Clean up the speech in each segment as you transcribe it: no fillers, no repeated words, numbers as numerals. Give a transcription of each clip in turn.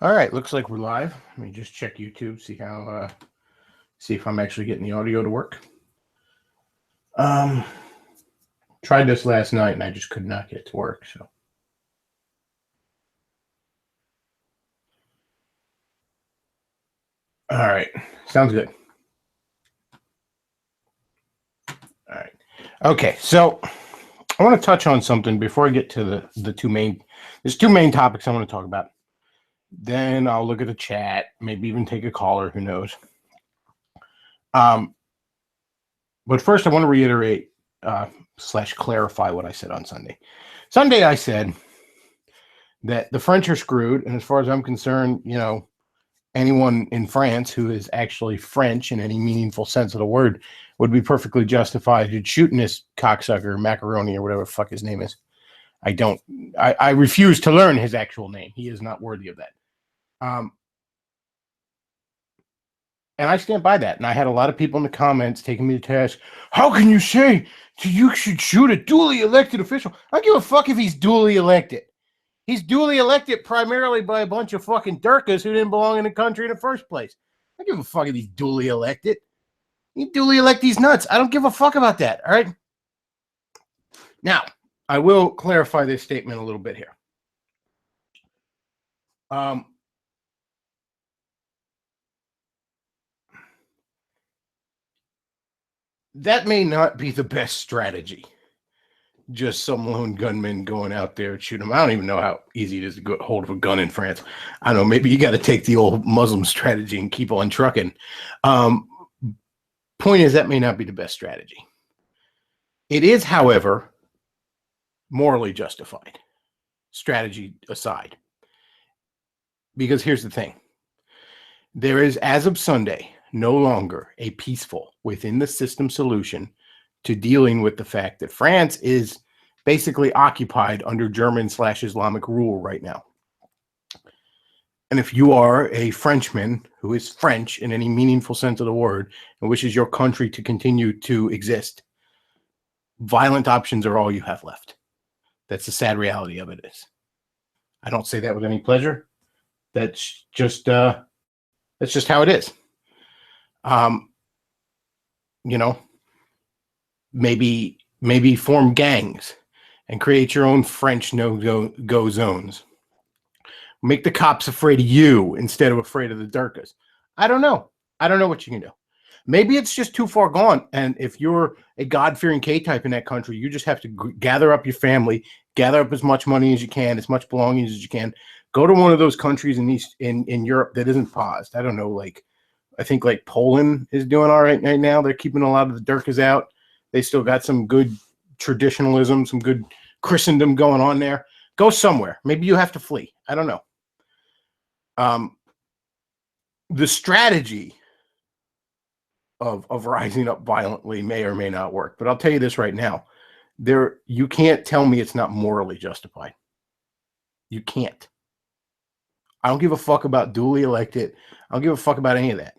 All right, looks like we're live. Let me just check YouTube, see if I'm actually getting the audio to work. Um, Tried this last night and I just could not get it to work. So, all right, sounds good. All right, okay. So I want to touch on something before I get to the two main. There's two main topics I want to talk about. Then I'll look at the chat, maybe even take a caller. Who knows? Um, but first, I want to reiterate / clarify what I said on Sunday. Sunday, I said that the French are screwed, and as far as I'm concerned, anyone in France who is actually French in any meaningful sense of the word would be perfectly justified in shooting this cocksucker, Macaroni, or whatever the fuck his name is. I refuse to learn his actual name. He is not worthy of that. And I stand by that. And I had a lot of people in the comments taking me to task. How can you say you should shoot a duly elected official? I don't give a fuck if he's duly elected. He's duly elected primarily by a bunch of fucking Durkas who didn't belong in the country in the first place. I don't give a fuck if he's duly elected. You duly elect these nuts. I don't give a fuck about that. All right. Now, I will clarify this statement a little bit here. That may not be the best strategy. Just some lone gunman going out there and shooting them. I don't even know how easy it is to get hold of a gun in France. I don't know. Maybe you got to take the old Muslim strategy and keep on trucking. Point is, that may not be the best strategy. It is, however, morally justified, strategy aside. Because here's the thing. There is, as of Sunday, no longer a peaceful within the system solution to dealing with the fact that France is basically occupied under German/Islamic rule right now. And if you are a Frenchman who is French in any meaningful sense of the word and wishes your country to continue to exist, violent options are all you have left. That's the sad reality of it is. I don't say that with any pleasure. That's just how it is. Maybe form gangs and create your own French no-go zones. Make the cops afraid of you instead of afraid of the Durkas. I don't know. I don't know what you can do. Maybe it's just too far gone. And if you're a God-fearing K-type in that country, you just have to gather up your family, gather up as much money as you can, as much belongings as you can. Go to one of those countries in Europe that isn't paused. I don't know, I think Poland is doing all right now. They're keeping a lot of the Durkas out. They still got some good traditionalism, some good Christendom going on there. Go somewhere. Maybe you have to flee. I don't know. The strategy of rising up violently may or may not work. But I'll tell you this right now. You can't tell me it's not morally justified. You can't. I don't give a fuck about duly elected. I don't give a fuck about any of that.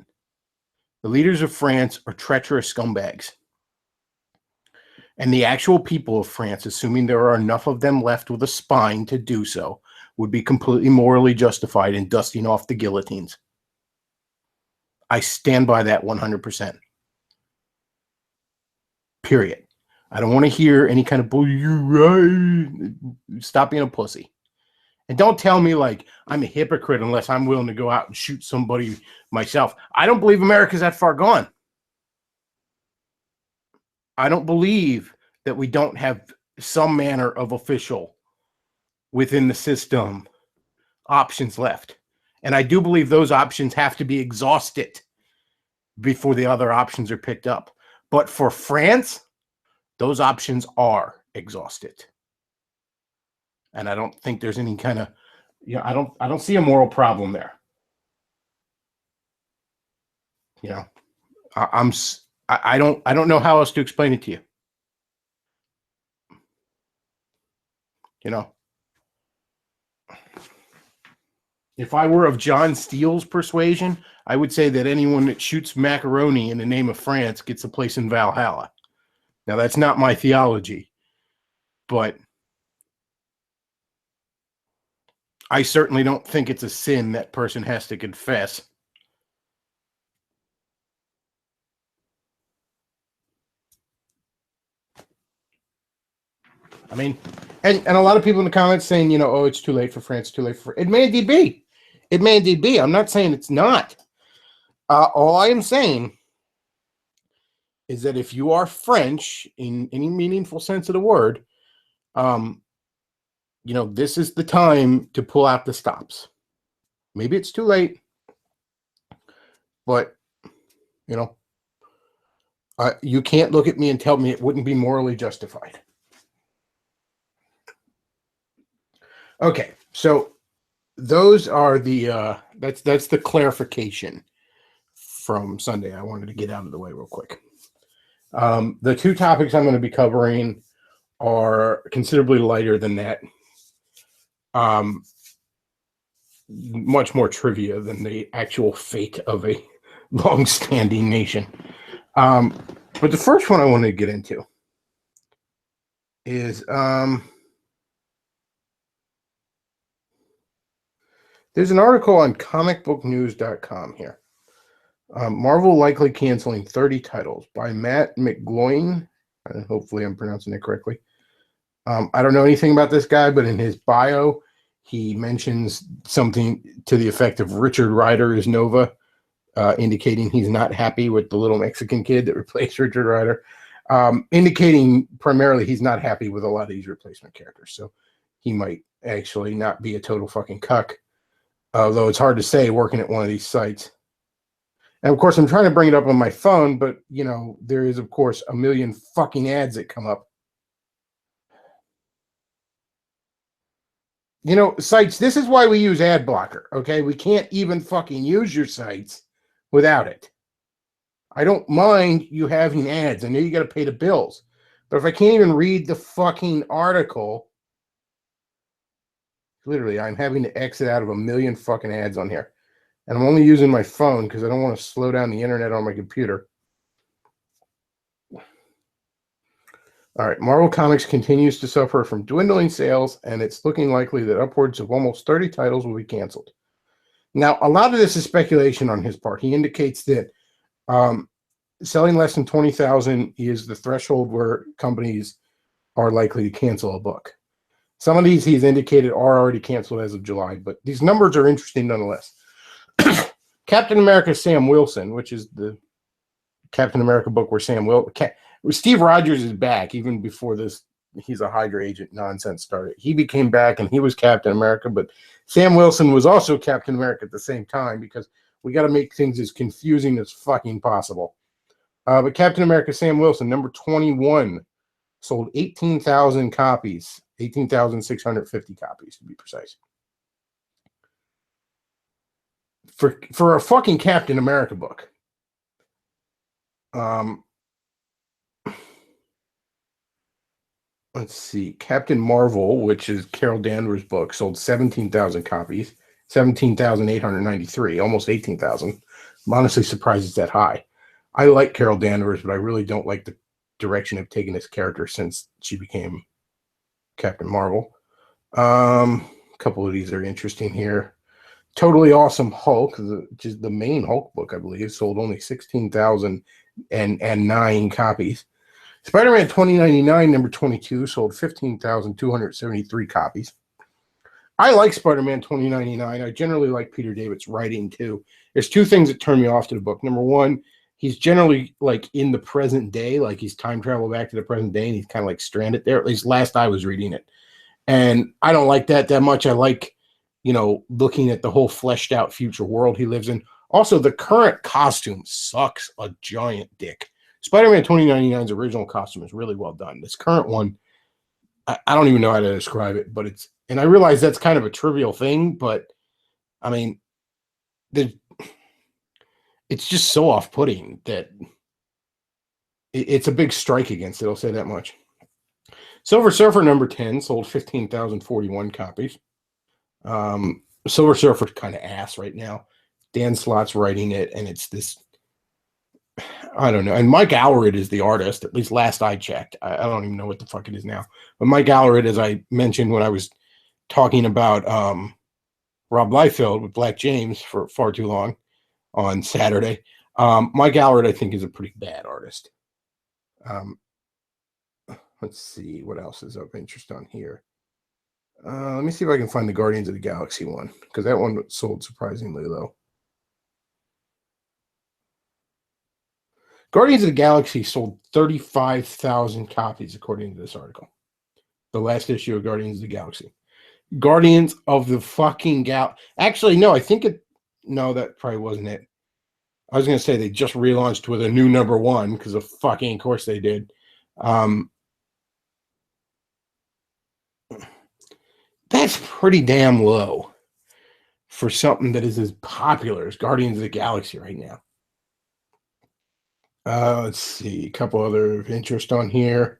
The leaders of France are treacherous scumbags. And the actual people of France, assuming there are enough of them left with a spine to do so, would be completely morally justified in dusting off the guillotines. I stand by that 100%. Period. I don't want to hear any kind of, you're right. Stop being a pussy. And don't tell me I'm a hypocrite unless I'm willing to go out and shoot somebody myself. I don't believe America's that far gone. I don't believe that we don't have some manner of official within the system options left. And I do believe those options have to be exhausted before the other options are picked up. But for France, those options are exhausted. And I don't think there's any kind of, I don't see a moral problem there. I don't know how else to explain it to you. If I were of John Steele's persuasion, I would say that anyone that shoots macaroni in the name of France gets a place in Valhalla. Now, that's not my theology, but I certainly don't think it's a sin that person has to confess. I mean, and a lot of people in the comments saying, oh, it's too late for France, too late for it may indeed be. It may indeed be. I'm not saying it's not. All I am saying is that if you are French in any meaningful sense of the word, this is the time to pull out the stops. Maybe it's too late, but you can't look at me and tell me it wouldn't be morally justified. Okay, so those are the that's the clarification from Sunday. I wanted to get out of the way real quick. The two topics I'm going to be covering are considerably lighter than that. Much more trivia than the actual fate of a long-standing nation. But the first one I want to get into is there's an article on comicbooknews.com here. Marvel likely canceling 30 titles by Matt McGloin. Hopefully I'm pronouncing it correctly. I don't know anything about this guy, but in his bio, he mentions something to the effect of Richard Rider is Nova, indicating he's not happy with the little Mexican kid that replaced Richard Rider, indicating primarily he's not happy with a lot of these replacement characters. So he might actually not be a total fucking cuck, although it's hard to say working at one of these sites. And of course, I'm trying to bring it up on my phone, but there is, of course, a million fucking ads that come up. Sites, this is why we use ad blocker, okay? We can't even fucking use your sites without it. I don't mind you having ads. I know you got to pay the bills. But if I can't even read the fucking article, literally, I'm having to exit out of a million fucking ads on here. And I'm only using my phone because I don't want to slow down the internet on my computer. All right, Marvel Comics continues to suffer from dwindling sales, and it's looking likely that upwards of almost 30 titles will be canceled. Now, a lot of this is speculation on his part. He indicates that selling less than 20,000 is the threshold where companies are likely to cancel a book. Some of these he's indicated are already canceled as of July, but these numbers are interesting nonetheless. Captain America Sam Wilson, which is the Captain America book where Steve Rogers is back even before this he's a Hydra agent nonsense started. He became back and he was Captain America, but Sam Wilson was also Captain America at the same time because we got to make things as confusing as fucking possible. But Captain America Sam Wilson, number 21, sold 18,000 copies, 18,650 copies to be precise. For a fucking Captain America book. Let's see. Captain Marvel, which is Carol Danvers' book, sold 17,000 copies, 17,893, almost 18,000. I'm honestly surprised it's that high. I like Carol Danvers, but I really don't like the direction of taking this character since she became Captain Marvel. A couple of these are interesting here. Totally Awesome Hulk, which is the main Hulk book, I believe, sold only 16,009 copies. Spider-Man 2099, number 22, sold 15,273 copies. I like Spider-Man 2099. I generally like Peter David's writing, too. There's two things that turn me off to the book. Number one, he's generally, like, in the present day, like he's time traveled back to the present day, and he's kind of, like, stranded there, at least last I was reading it. And I don't like that much. I like, looking at the whole fleshed out future world he lives in. Also, the current costume sucks a giant dick. Spider-Man 2099's original costume is really well done. This current one, I don't even know how to describe it, but and I realize that's kind of a trivial thing, but I mean, it's just so off-putting that it's a big strike against it, I'll say that much. Silver Surfer number 10 sold 15,041 copies. Silver Surfer's kind of ass right now. Dan Slott's writing it, and it's this, I don't know. And Mike Allred is the artist, at least last I checked. I don't even know what the fuck it is now. But Mike Allred, as I mentioned when I was talking about Rob Liefeld with Black James for far too long on Saturday. Mike Allred, I think, is a pretty bad artist. Let's see what else is of interest on here. Let me see if I can find the Guardians of the Galaxy one, because that one sold surprisingly low. Guardians of the Galaxy sold 35,000 copies, according to this article. The last issue of Guardians of the Galaxy. Guardians of the fucking Actually, no, I think it... No, that probably wasn't it. I was going to say they just relaunched with a new #1, because of course they did. That's pretty damn low for something that is as popular as Guardians of the Galaxy right now. Let's see, a couple other of interest on here.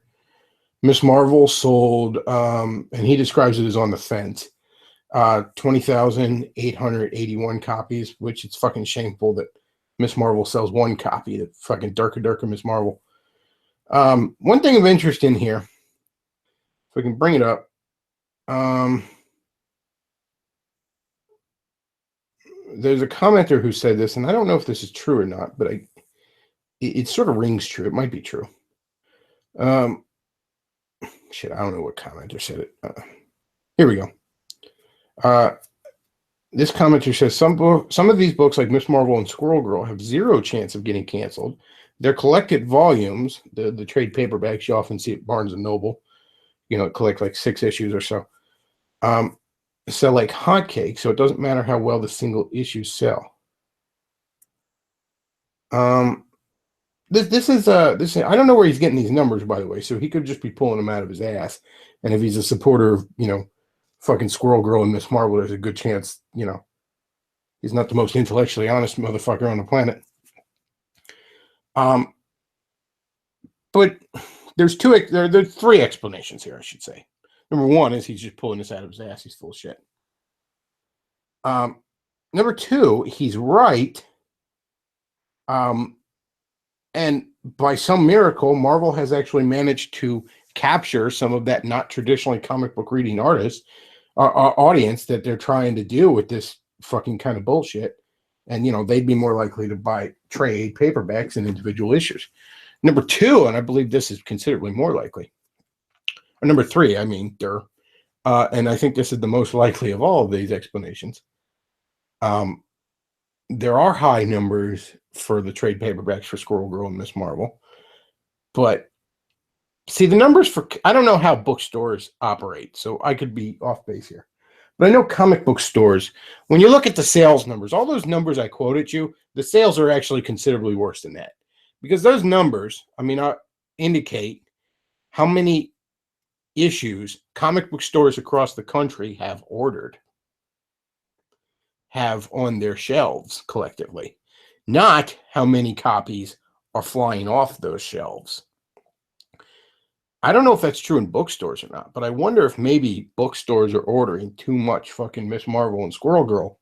Miss Marvel sold, and he describes it as on the fence, 20,881 copies, which it's fucking shameful that Miss Marvel sells one copy, that fucking Durka Miss Marvel. One thing of interest in here, if I can bring it up, there's a commenter who said this, and I don't know if this is true or not, but it sort of rings true. It might be true. Shit, I don't know what commenter said it. Here we go. This commenter says some of these books, like Miss Marvel and Squirrel Girl, have zero chance of getting canceled. Their collected volumes, the trade paperbacks you often see at Barnes and Noble, collect like 6 issues or so, sell like hotcakes, so it doesn't matter how well the single issues sell. This is I don't know where he's getting these numbers, by the way, so he could just be pulling them out of his ass. And if he's a supporter of, fucking Squirrel Girl and Miss Marvel, there's a good chance, he's not the most intellectually honest motherfucker on the planet. But there's 3 explanations here, I should say. Number 1 is he's just pulling this out of his ass. He's full of shit. Number 2, he's right. And by some miracle, Marvel has actually managed to capture some of that not traditionally comic book reading audience that they're trying to deal with this fucking kind of bullshit. And, they'd be more likely to buy trade paperbacks and individual issues. Number 2, and I believe this is considerably more likely, or number 3, I mean, and I think this is the most likely of all of these explanations. There are high numbers for the trade paperbacks for Squirrel Girl and Miss Marvel. But see, the numbers I don't know how bookstores operate, so I could be off base here. But I know comic book stores, when you look at the sales numbers, all those numbers I quoted you, the sales are actually considerably worse than that. Because those numbers, indicate how many issues comic book stores across the country have on their shelves collectively, not how many copies are flying off those shelves. I don't know if that's true in bookstores or not, but I wonder if maybe bookstores are ordering too much fucking Miss Marvel and Squirrel Girl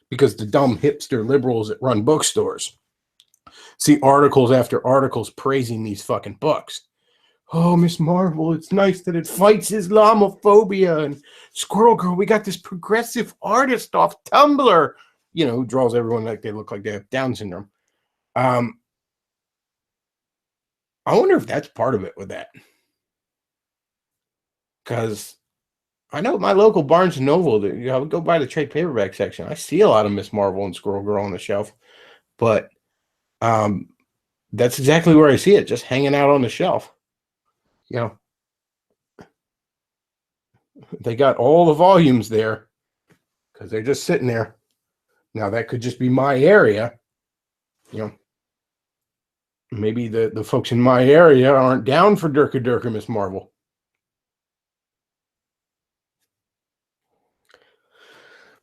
because the dumb hipster liberals that run bookstores see articles after articles praising these fucking books. Oh, Miss Marvel, it's nice that it fights Islamophobia. And Squirrel Girl, we got this progressive artist off Tumblr, who draws everyone like they look like they have Down syndrome. I wonder if that's part of it with that. Because I know my local Barnes & Noble, I would go by the trade paperback section. I see a lot of Miss Marvel and Squirrel Girl on the shelf. But that's exactly where I see it, just hanging out on the shelf. They got all the volumes there because they're just sitting there. Now, that could just be my area. Maybe the folks in my area aren't down for Durka Miss Marvel.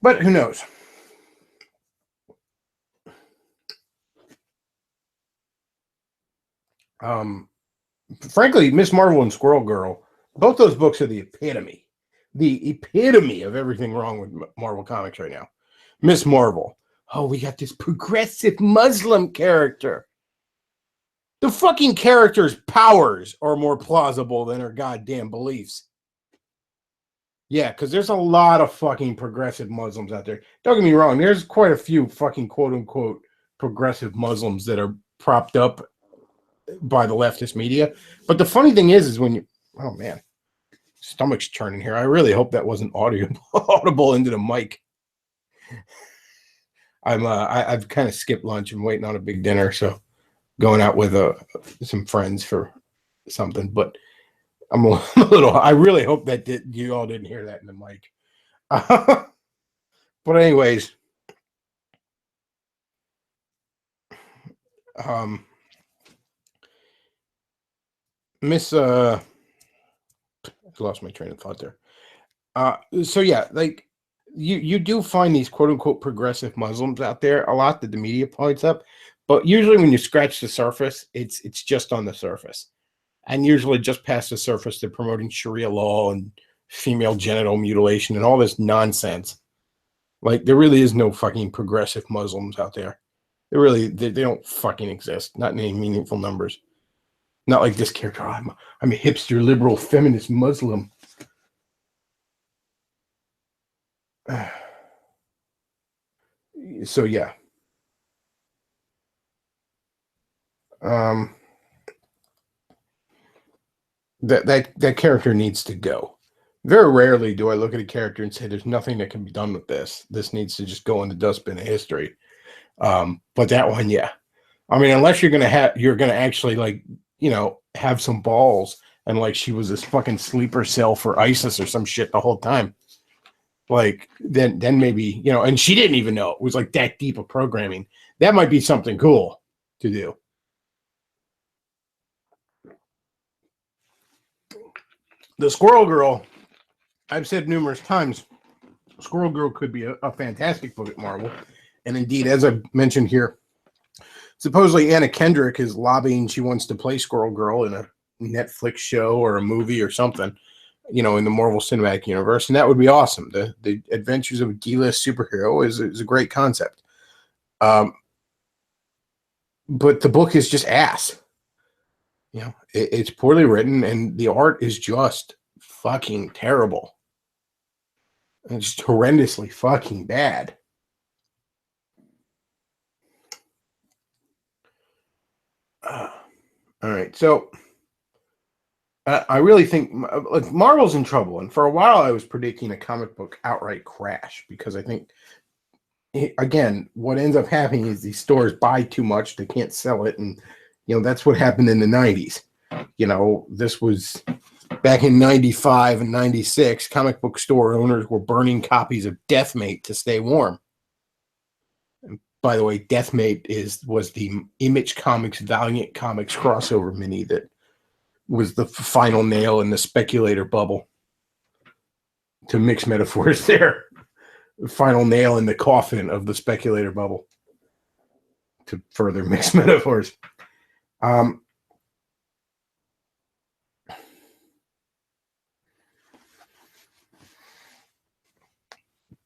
But who knows? Frankly, Miss Marvel and Squirrel Girl, both those books are the epitome of everything wrong with Marvel Comics right now. Miss Marvel, oh, we got this progressive Muslim character. The fucking character's powers are more plausible than her goddamn beliefs. Yeah, because there's a lot of fucking progressive Muslims out there. Don't get me wrong, there's quite a few fucking quote unquote progressive Muslims that are propped up by the leftist media. But the funny thing is when you, oh man, stomach's churning here. I really hope that wasn't audible into the mic. I've kind of skipped lunch. I'm waiting on a big dinner, so going out with some friends for something. But I'm a little. I really hope that you all didn't hear that in the mic. But anyways, um, Miss I lost my train of thought there. So yeah, like you do find these quote unquote progressive Muslims out there a lot that the media points up, but usually when you scratch the surface, it's just on the surface, and usually just past the surface, they're promoting Sharia law and female genital mutilation and all this nonsense. Like there really is no fucking progressive Muslims out there. They don't fucking exist. Not in any meaningful numbers. Not like this character. Oh, I'm a hipster liberal feminist Muslim. So yeah. Um that character needs to go. Very rarely do I look at a character and say there's nothing that can be done with this. This needs to just go in the dustbin of history. But that one, yeah. I mean, unless you're gonna actually like, have some balls and like she was this fucking sleeper cell for ISIS or some shit the whole time. Like then maybe, and she didn't even know it was like that deep of programming. That might be something cool to do. The Squirrel Girl, I've said numerous times, Squirrel Girl could be a fantastic book at Marvel. And indeed, as I mentioned here, supposedly Anna Kendrick is lobbying. She wants to play Squirrel Girl in a Netflix show or a movie or something, in the Marvel Cinematic Universe. And that would be awesome. The Adventures of a D-list superhero is a great concept. But the book is just ass. It's poorly written and the art is just fucking terrible. It's just horrendously fucking bad. All right, so I really think like Marvel's in trouble, and for a while I was predicting a comic book outright crash because I think, again, what ends up happening is these stores buy too much, they can't sell it, and that's what happened in the 90s. This was back in 95 and 96. Comic book store owners were burning copies of Deathmate to stay warm. And by the way, Deathmate was the Image Comics Valiant Comics crossover mini that was the final nail in the speculator bubble. To mix metaphors there. The final nail in the coffin of the speculator bubble. To further mix metaphors.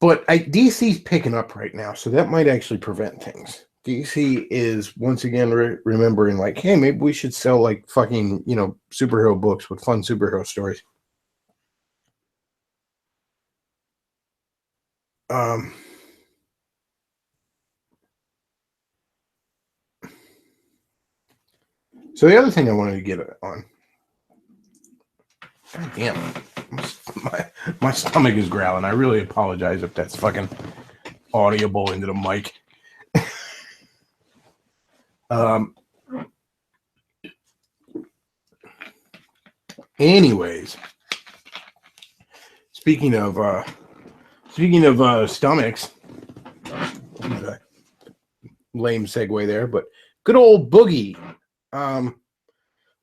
But DC's picking up right now, so that might actually prevent things. DC is once again remembering, like, hey, maybe we should sell like fucking, superhero books with fun superhero stories. So the other thing I wanted to get on. God damn, my stomach is growling. I really apologize if that's fucking audible into the mic. Anyways, speaking of stomachs, lame segue there, but good old Boogie.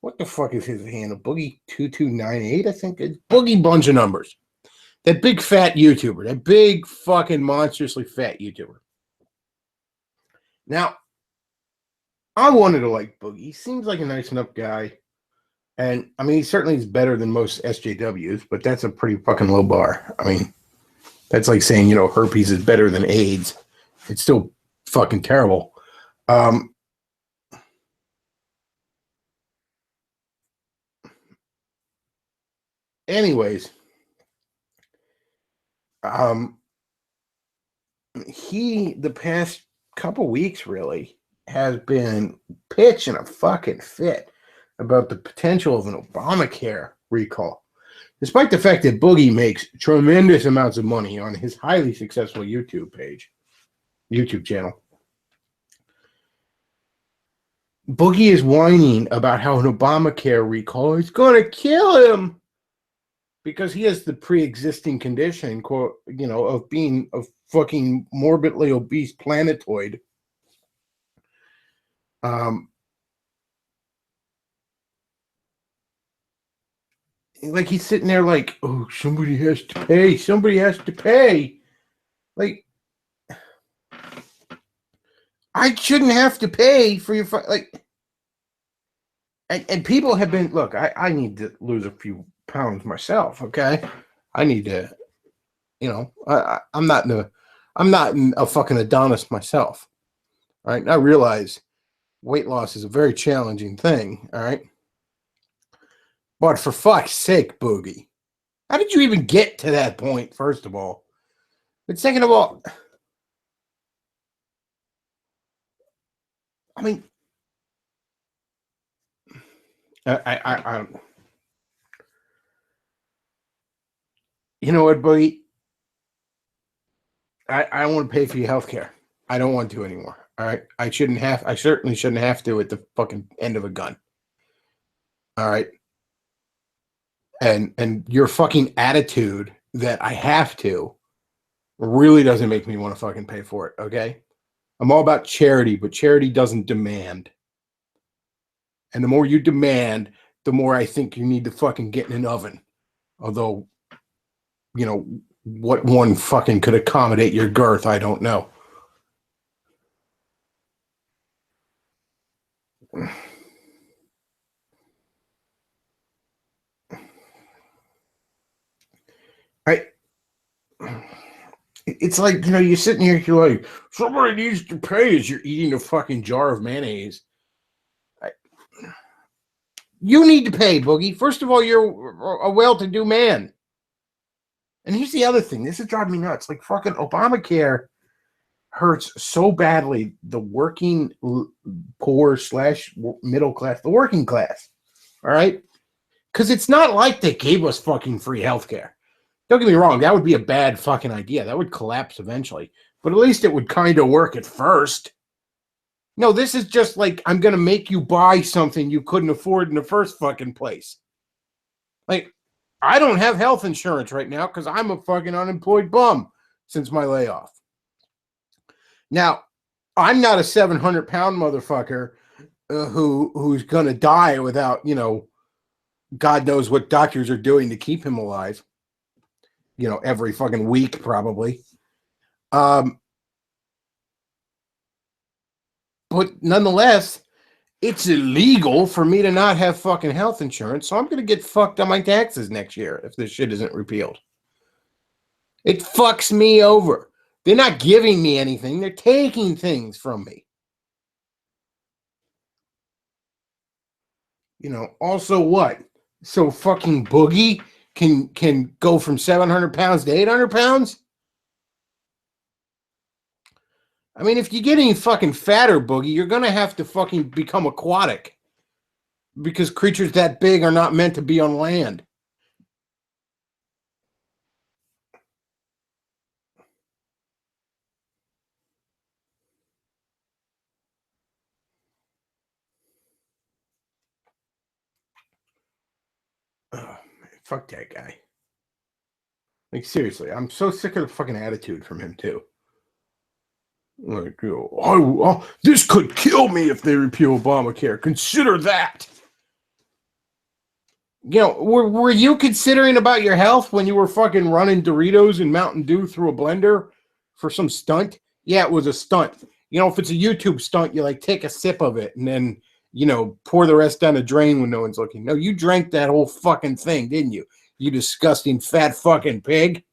What the fuck is his handle? Boogie 2298, I think. It's Boogie bunch of numbers. That big fat YouTuber. That big fucking monstrously fat YouTuber. Now, I wanted to like Boogie. He seems like a nice enough guy. And I mean, he certainly is better than most SJWs, but that's a pretty fucking low bar. I mean, that's like saying, herpes is better than AIDS. It's still fucking terrible. Anyways, He, the past couple weeks, really has been pitching a fucking fit about the potential of an Obamacare recall, despite the fact that Boogie makes tremendous amounts of money on his highly successful YouTube channel. Boogie is whining about how an Obamacare recall is going to kill him because he has the pre-existing condition, quote, of being a fucking morbidly obese planetoid. Like he's sitting there like, oh, somebody has to pay. Somebody has to pay. Like, I shouldn't have to pay for your like. And people have been, look, I need to lose a few pounds myself. Okay, I need to, I'm not a fucking Adonis myself. All right, I realize weight loss is a very challenging thing. All right, but for fuck's sake, Boogie, how did you even get to that point? First of all, but second of all, I mean, I you know what, Boogie? I don't want to pay for your health care. I don't want to anymore. All right. I certainly shouldn't have to at the fucking end of a gun. All right. And your fucking attitude that I have to really doesn't make me want to fucking pay for it. Okay. I'm all about charity, but charity doesn't demand. And the more you demand, the more I think you need to fucking get in an oven. Although, what one fucking could accommodate your girth, I don't know. It's like, you're sitting here, you're like, somebody needs to pay as you're eating a fucking jar of mayonnaise. You need to pay, Boogie. First of all, you're a well-to-do man. And here's the other thing. This is driving me nuts. Like, fucking Obamacare hurts so badly the working poor / middle class, the working class. All right? Because it's not like they gave us fucking free healthcare. Don't get me wrong. That would be a bad fucking idea. That would collapse eventually. But at least it would kind of work at first. No, this is just like, I'm going to make you buy something you couldn't afford in the first fucking place. Like, I don't have health insurance right now because I'm a fucking unemployed bum since my layoff. Now, I'm not a 700-pound motherfucker who's going to die without, God knows what doctors are doing to keep him alive. Every fucking week, probably. But nonetheless, it's illegal for me to not have fucking health insurance, so I'm going to get fucked on my taxes next year if this shit isn't repealed. It fucks me over. They're not giving me anything. They're taking things from me. Also what? So fucking Boogie can go from 700 pounds to 800 pounds? I mean, if you get any fucking fatter, Boogie, you're going to have to fucking become aquatic. Because creatures that big are not meant to be on land. Oh, man, fuck that guy. Like, seriously, I'm so sick of the fucking attitude from him, too. Like, this could kill me if they repeal Obamacare. Consider that. Were you considering about your health when you were fucking running Doritos and Mountain Dew through a blender for some stunt? Yeah, it was a stunt. If it's a YouTube stunt, you like take a sip of it and then, pour the rest down the drain when no one's looking. No, you drank that whole fucking thing, didn't you? You disgusting fat fucking pig.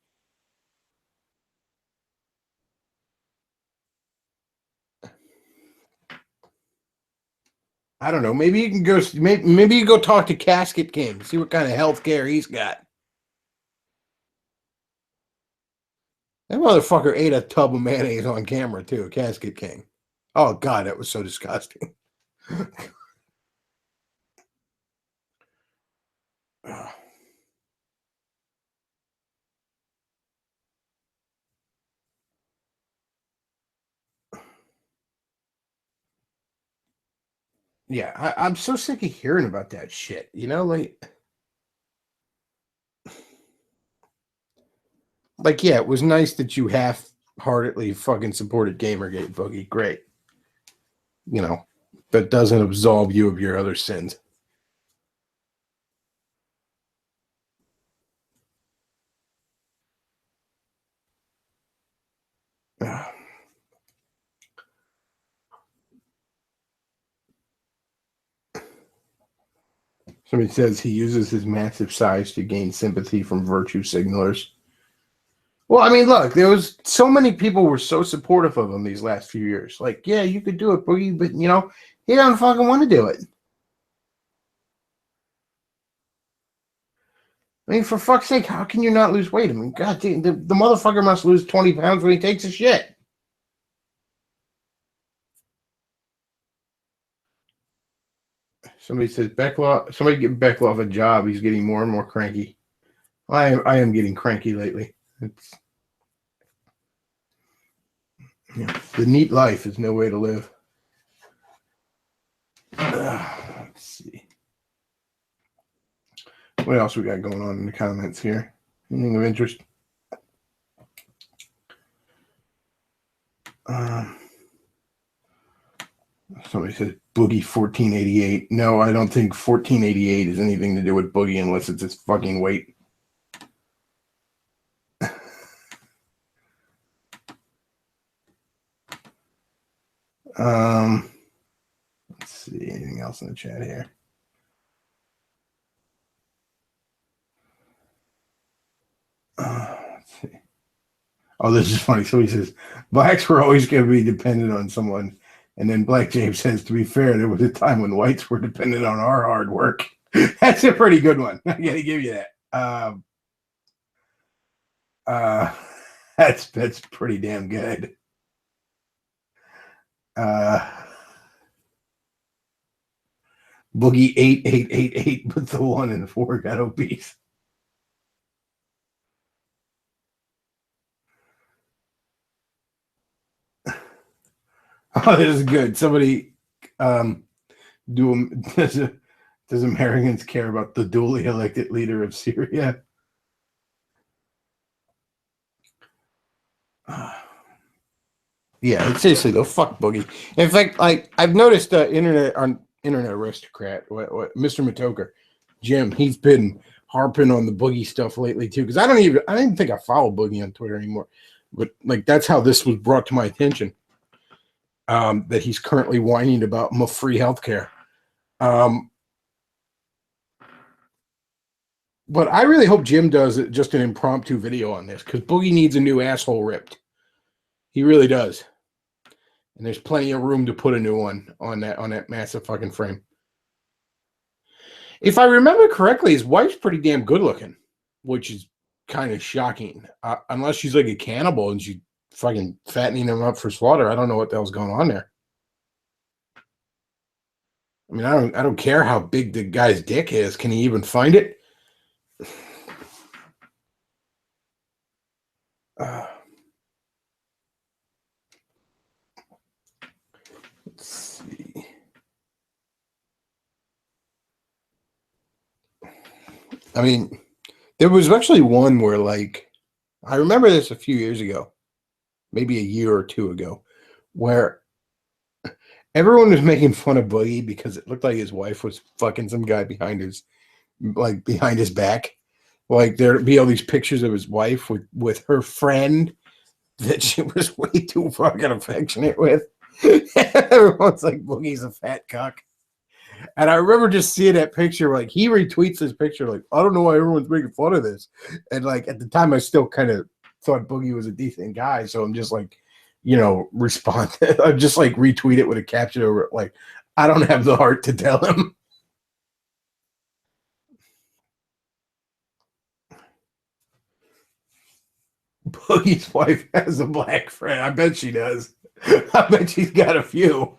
I don't know. Maybe you can go. Maybe you go talk to Casket King. See what kind of health care he's got. That motherfucker ate a tub of mayonnaise on camera too. Casket King. Oh God, that was so disgusting. Yeah, I'm so sick of hearing about that shit. You know, like yeah, it was nice that you half-heartedly fucking supported Gamergate, Boogie. Great. You know, that doesn't absolve you of your other sins. Somebody says he uses his massive size to gain sympathy from virtue signalers. Well, I mean, look, there was so many people were so supportive of him these last few years. Like, yeah, you could do it, Boogie, but you know, he don't fucking want to do it. I mean, for fuck's sake, how can you not lose weight? I mean, god damn, the motherfucker must lose 20 pounds when he takes a shit. Somebody says Bechtloff. Somebody give Bechtloff a job. He's getting more and more cranky. I am getting cranky lately. It's the neat life is no way to live. Let's see. What else we got going on in the comments here? Anything of interest? Somebody says Boogie 1488. No, I don't think 1488 is anything to do with Boogie unless it's his fucking weight. Let's see. Anything else in the chat here? Let's see. Oh, this is funny. So he says, blacks were always going to be dependent on someone. And then Black James says, to be fair, there was a time when whites were dependent on our hard work. That's a pretty good one. I got to give you that. That's pretty damn good. Boogie 8888, but the 1 and 4 got obese. Oh, this is good. Somebody does Americans care about the duly elected leader of Syria? Yeah, seriously though, fuck Boogie. In fact, like I've noticed internet aristocrat, what Mr. Matoker, Jim, he's been harping on the Boogie stuff lately too. Because I don't even think I follow Boogie on Twitter anymore. But like that's how this was brought to my attention. That he's currently whining about free healthcare. But I really hope Jim does just an impromptu video on this because Boogie needs a new asshole ripped. He really does. And there's plenty of room to put a new one on that massive fucking frame. If I remember correctly, his wife's pretty damn good looking, which is kind of shocking. Unless she's like a cannibal and she's fucking fattening him up for slaughter. I don't know what the hell's going on there. I mean, I don't care how big the guy's dick is. Can he even find it? Let's see. I mean, there was actually one where, like, I remember this a few years ago, maybe a year or two ago, where everyone was making fun of Boogie because it looked like his wife was fucking some guy behind his back. Like there'd be all these pictures of his wife with her friend that she was way too fucking affectionate with. Everyone's like, Boogie's a fat cock. And I remember just seeing that picture, like he retweets this picture, like, I don't know why everyone's making fun of this. And like at the time I still kind of thought Boogie was a decent guy. So I'm just like, respond. I'm just like retweet it with a caption over it, like, I don't have the heart to tell him. Boogie's wife has a black friend. I bet she does. I bet she's got a few.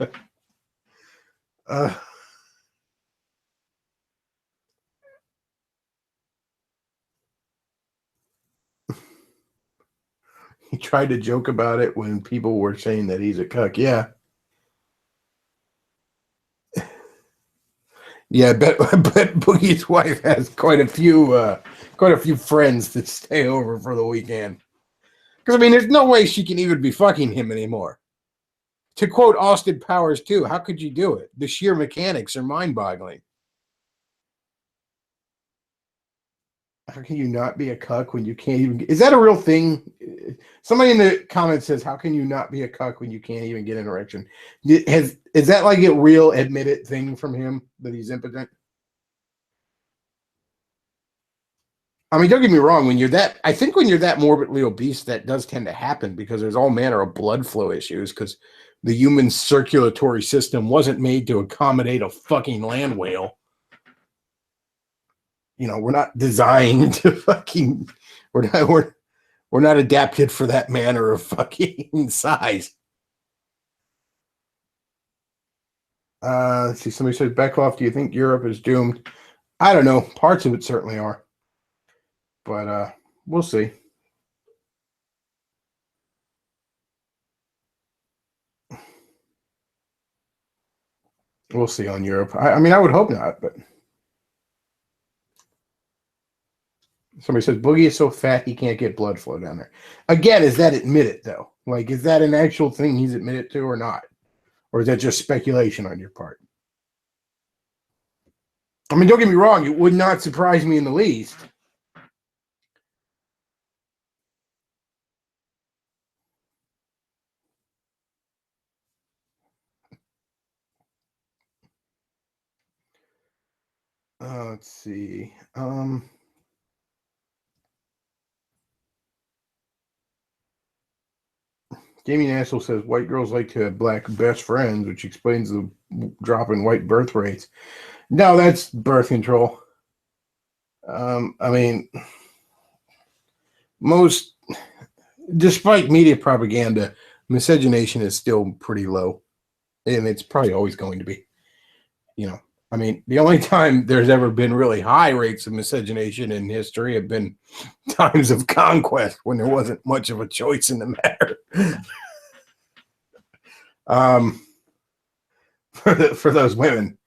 Uh, he tried to joke about it when people were saying that he's a cuck. Yeah. Yeah, I bet Boogie's wife has quite a few friends that stay over for the weekend. Because I mean, there's no way she can even be fucking him anymore. To quote Austin Powers too, how could you do it? The sheer mechanics are mind-boggling. How can you not be a cuck when you can't even is that a real thing? Somebody in the comments says, how can you not be a cuck when you can't even get an erection? Is that like a real admitted thing from him that he's impotent? I mean, don't get me wrong. I think when you're that morbidly obese, that does tend to happen because there's all manner of blood flow issues because the human circulatory system wasn't made to accommodate a fucking land whale. You know, we're not designed to fucking, we're not adapted for that manner of fucking size. Let's see, somebody says, Bechtloff, do you think Europe is doomed? I don't know. Parts of it certainly are. But we'll see. We'll see on Europe. I mean, I would hope not, but somebody says Boogie is so fat he can't get blood flow down there. Again, is that admitted though? Like, is that an actual thing he's admitted to or not? Or is that just speculation on your part? I mean, don't get me wrong, it would not surprise me in the least. Let's see. Gaming Asshole says white girls like to have black best friends, which explains the drop in white birth rates. No, that's birth control. I mean, despite media propaganda, miscegenation is still pretty low, and it's probably always going to be. You know, I mean, the only time there's ever been really high rates of miscegenation in history have been times of conquest when there wasn't much of a choice in the matter. For those women.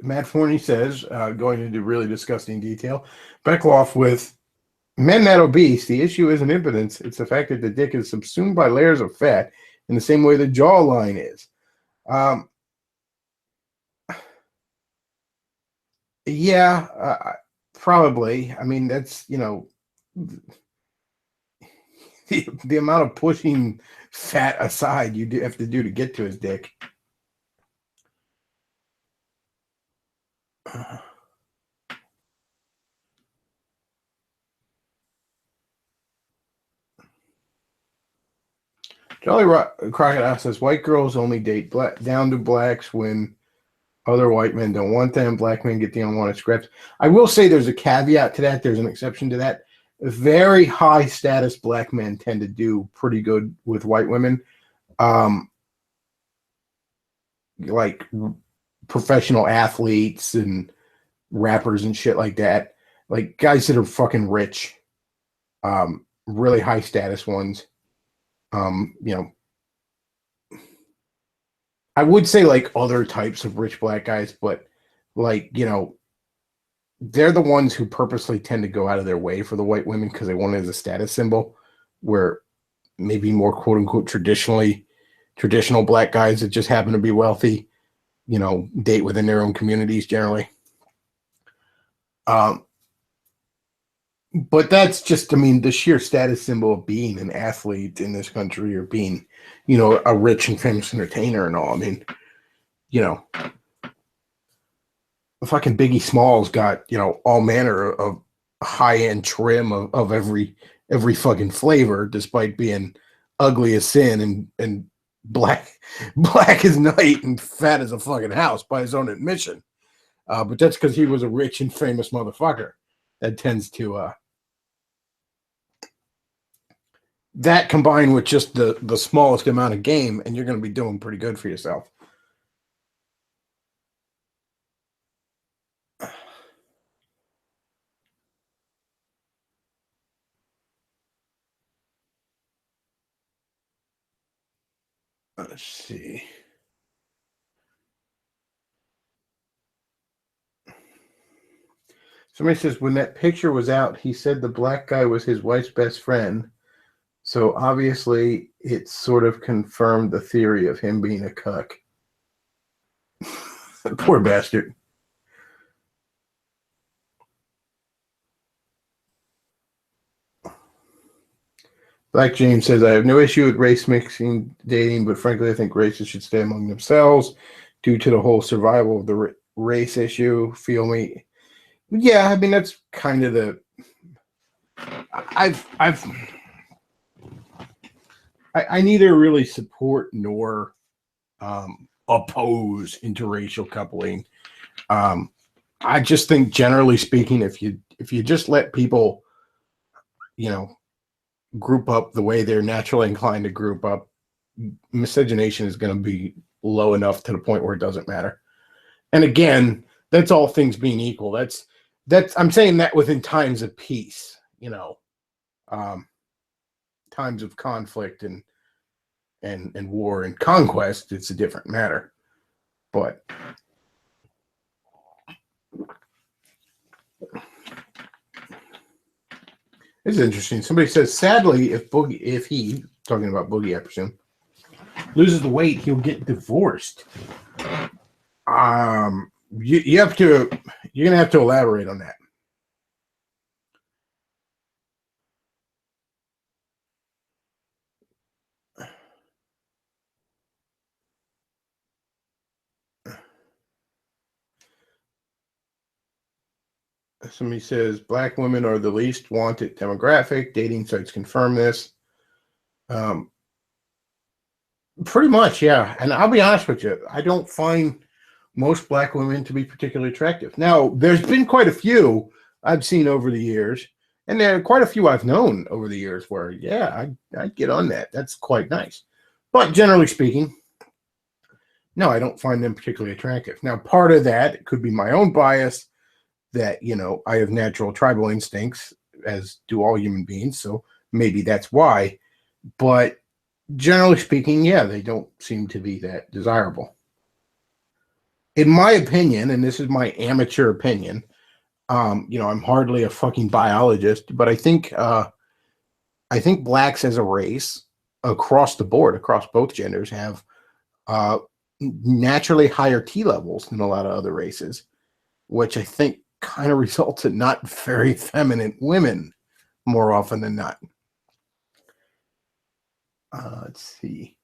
Matt Forney says, going into really disgusting detail, Bechtloff with men that obese, the issue isn't impotence. It's the fact that the dick is subsumed by layers of fat in the same way the jawline is. Yeah, probably. I mean, that's, the amount of pushing fat aside you do have to do to get to his dick. Jolly Crocodile says white girls only date down to blacks when other white men don't want them. Black men get the unwanted scraps. I will say there's a caveat to that. There's an exception to that. Very high status black men tend to do pretty good with white women. Like professional athletes and rappers and shit like that. Like guys that are fucking rich. Really high status ones. I would say like other types of rich black guys, but like, they're the ones who purposely tend to go out of their way for the white women because they want it as a status symbol, where maybe more quote unquote traditional black guys that just happen to be wealthy, date within their own communities generally. But that's just, I mean, the sheer status symbol of being an athlete in this country or being, a rich and famous entertainer and all. I mean, fucking Biggie Smalls got, all manner of high-end trim of every fucking flavor, despite being ugly as sin and black as night and fat as a fucking house by his own admission. But that's because he was a rich and famous motherfucker. That tends to that combined with just the smallest amount of game, and you're going to be doing pretty good for yourself. Let's see. Somebody says when that picture was out, he said the black guy was his wife's best friend. So obviously, it sort of confirmed the theory of him being a cuck. Poor bastard. Black James says, I have no issue with race mixing dating, but frankly, I think races should stay among themselves due to the whole survival of the race issue. Feel me? Yeah, I mean, that's kind of the. I neither really support nor oppose interracial coupling. I just think, generally speaking, if you just let people, group up the way they're naturally inclined to group up, miscegenation is going to be low enough to the point where it doesn't matter. And again, that's all things being equal. That's I'm saying that within times of peace, times of conflict and war and conquest, it's a different matter. But it's interesting. Somebody says, sadly, if he talking about Boogie, I presume, loses the weight, he'll get divorced. You're gonna have to elaborate on that. Somebody says black women are the least wanted demographic. Dating sites confirm this. Pretty much, yeah. And I'll be honest with you, I don't find most black women to be particularly attractive. Now, there's been quite a few I've seen over the years, and there are quite a few I've known over the years where, yeah, I'd get on that. That's quite nice. But generally speaking, no, I don't find them particularly attractive. Now, part of that could be my own bias that, I have natural tribal instincts, as do all human beings. So maybe that's why. But generally speaking, yeah, they don't seem to be that desirable. In my opinion, and this is my amateur opinion, I'm hardly a fucking biologist, but I think blacks as a race across the board, across both genders, have naturally higher T levels than a lot of other races, which I think kind of results in not very feminine women more often than not. Let's see.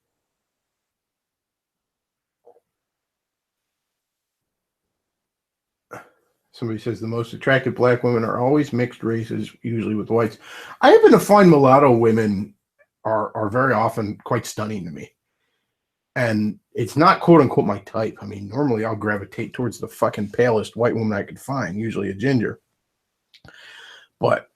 Somebody says the most attractive black women are always mixed races, usually with whites. I happen to find mulatto women are very often quite stunning to me. And it's not quote unquote my type. I mean, normally I'll gravitate towards the fucking palest white woman I could find, usually a ginger. But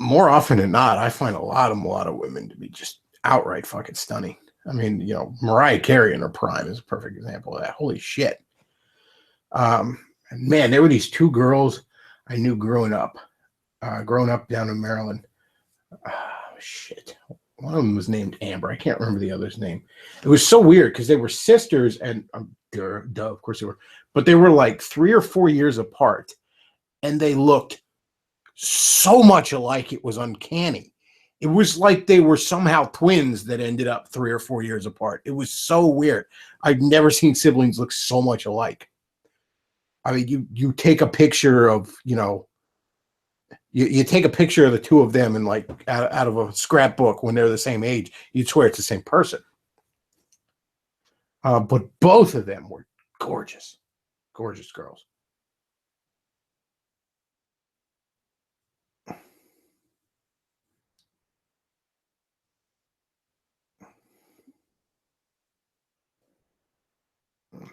more often than not, I find a lot of mulatto women to be just outright fucking stunning. I mean, Mariah Carey in her prime is a perfect example of that. Holy shit. Man, there were these two girls I knew growing up down in Maryland. Shit. One of them was named Amber. I can't remember the other's name. It was so weird because they were sisters, and duh, of course they were, but they were like 3 or 4 years apart, and they looked so much alike it was uncanny. It was like they were somehow twins that ended up 3 or 4 years apart. It was so weird. I've never seen siblings look so much alike. I mean, you take a picture of, you take a picture of the two of them and like out of a scrapbook when they're the same age, you'd swear it's the same person. But both of them were gorgeous, gorgeous girls.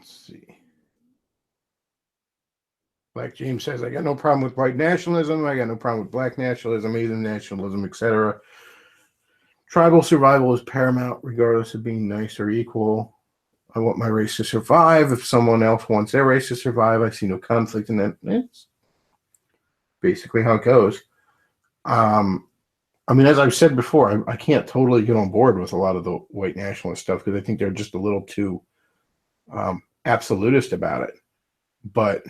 Let's see. Black James says, I got no problem with white nationalism. I got no problem with black nationalism, Asian nationalism, etc. Tribal survival is paramount, regardless of being nice or equal. I want my race to survive. If someone else wants their race to survive, I see no conflict in that. It's basically how it goes. I mean, as I've said before, I can't totally get on board with a lot of the white nationalist stuff because I think they're just a little too absolutist about it. But